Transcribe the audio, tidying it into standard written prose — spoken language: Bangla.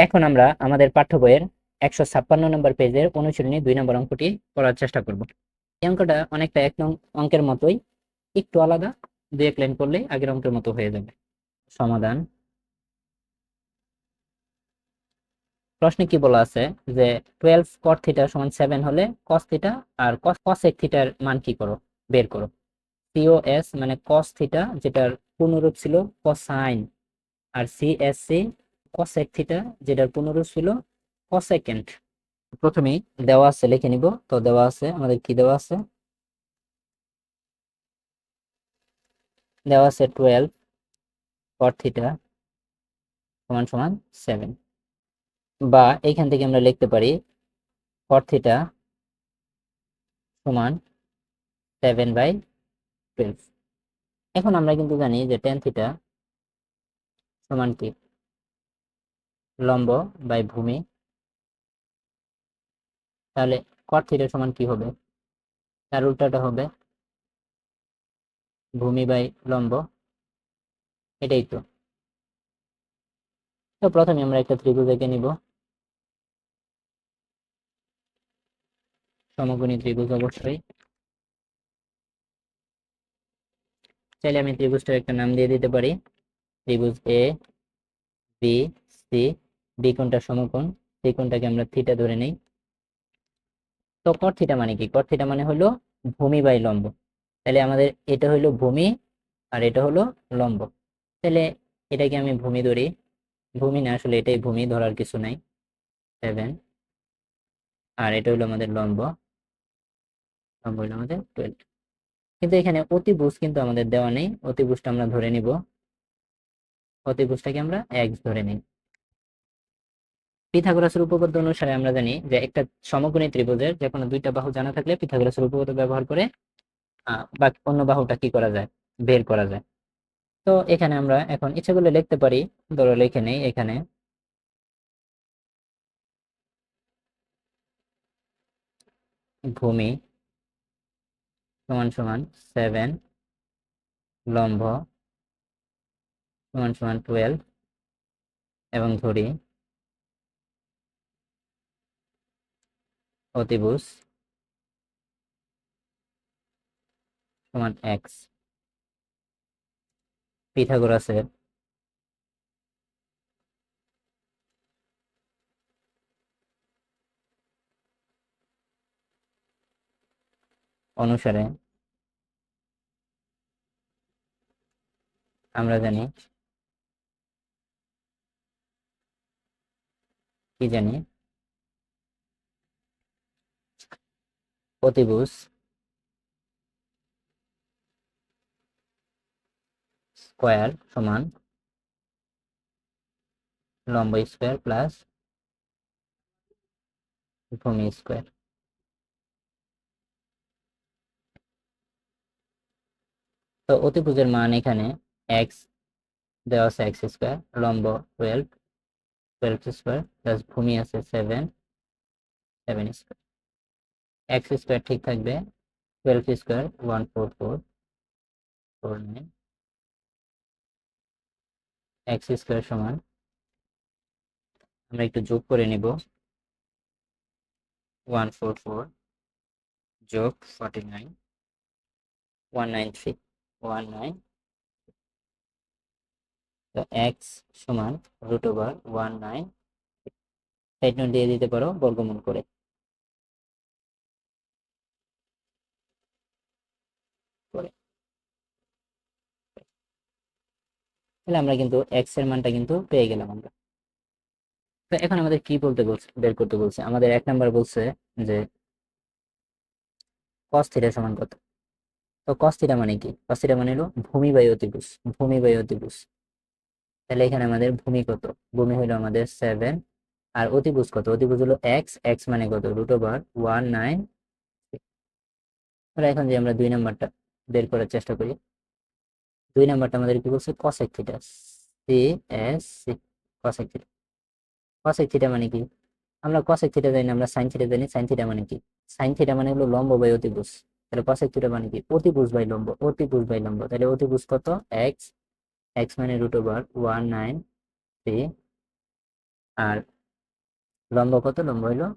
এখন আমরা আমাদের পাঠ্য বইয়ের 156 নম্বর পেজের অনুশীলনী 2 নম্বর অঙ্কটি করার চেষ্টা করব। এই অঙ্কটা অনেকটা এক অঙ্কের মতোই, একটু আলাদা। 2-1 লাইন করলেই আগের অঙ্কের মতো হয়ে যাবে। সমাধান। প্রশ্নে কি বলা আছে যে 12 cot থিটা সমান 7 হলে cos থিটা আর cosec থিটার মান কি করো, বের করো। cos মানে cos থিটা, যেটার পূর্ণরূপ ছিল cosine, আর csc cosec থিটা, যেটার পূর্ণরূপ ছিল cosecant। প্রথমেই দেওয়া আছে, লিখে নিব। তো দেওয়া আছে আমাদের, কি দেওয়া আছে? দেওয়া আছে 12 cot থিটা সমান সমান 7, বা এইখান থেকে আমরা লিখতে পারি cot থিটা সমান 7/12। এখন আমরা কিন্তু জানি যে tan থিটা সমান কি, লম্ব বাই ভূমি। তাহলে cot থিটা সমান কি হবে? তার উল্টাটা হবে ভূমি বাই লম্ব। এটাই তো। তো প্রথমে আমরা একটা ত্রিভুজ এঁকে নিব, সমকোণী ত্রিভুজ অবশ্যই। চাইলে আমি ত্রিভুজটার একটা নাম দিয়ে দিতে পারি, ত্রিভুজ এ বি সি। বি কোণটা সমকোণ, সি কোণটাকে আমরা থিটা ধরে নেই। তো কট থিটা মানে কি? কট থিটা মানে হলো ভূমি বাই লম্ব। তাহলে আমাদের এটা হলো ভূমি আর এটা হলো লম্ব। তাহলে এটাকে আমি ভূমি ধরি। ভূমি না, আসলে এটাই ভূমি, ধরার কিছু নাই। 7, আর এটা হলো আমাদের লম্ব। লম্ব হলো আমাদের 12। কিন্তু এখানে অতিভুজ কিন্তু আমাদের দেওয়া নেই, অতিভুজটা আমরা ধরে নিব। অতিভুজটাকে আমরা এক্স ধরে নিই। পিথাগোরাসের উপপাদ্য অনুসারে আমরা জানি যে একটা সমকোণী ত্রিভুজের যে কোনো দুইটা বাহু জানা থাকলে পিথাগোরাসের উপপাদ্য ব্যবহার করে বা অন্য বাহুটা কি করা যায়, বের করা যায়। তো এখানে আমরা এখন ইচ্ছা করলে লিখতে পারি, ধরো লিখে নেই এখানে ভূমি সমান সমান 7, লম্ব সমান সমান 12, এবং ধরি অতিভুজ সমান এক্স। পিথাগোরাসের অনুসারে আমরা জানি, কি জানি, অতিভুজ স্কয়ার সমান লম্ব স্কয়ার প্লাস ভূমি স্কয়ার। তো অতিভুজের মান এখানে এক্স দেওয়া আছে, এক্স স্কয়ার, লম্ব 12, 12 স্কয়ার প্লাস ভূমি আছে 7, 7 স্কয়ার। এক্স স্কয়ার ঠিক থাকবে, 12 স্কয়ার 14449। এক্স স্কয়ার সমান, আমরা একটু যোগ করে নিব, 144 যোগ 49, 193, 19। তো এক্স সমান √19। সাইড নোট দিয়ে দিতে পারো বর্গমূল করে। তাহলে আমরা কিন্তু এক্স এর মানটা কিন্তু পেয়ে গেলাম আমরা। তো এখন আমাদের কি বলতে বলছে, বের করতে বলছে। আমাদের 1 নাম্বার বলছে যে cos থিটা সমান কত। তো cos থিটা মানে কি? cos থিটা মানে হলো ভূমি বাই অতিভুজ, ভূমি বাই অতিভুজ। তাহলে এখানে আমাদের ভূমি কত? ভূমি হলো আমাদের 7, আর অতিভুজ কত? অতিভুজ হলো এক্স, এক্স মানে কত? √19। এখন যে আমরা 2 নাম্বারটা বের করার চেষ্টা করি। 2 নাম্বারটা আমাদের কি বলছে? cosec theta, CSC, cosec theta. cosec theta মানে কি? আমরা cosec থিটা জানি না, আমরা sin থিটা জানি। sin থিটা মানে কি? sin থিটা মানে হলো লম্ব বাই অতিভুজ। তাহলে cosec থিটা মানে কি? অতিভুজ বাই লম্ব, অতিভুজ বাই লম্ব। তাহলে অতিভুজ কত? এক্স, এক্স মানে √19, আর লম্ব কত? লম্ব হইলো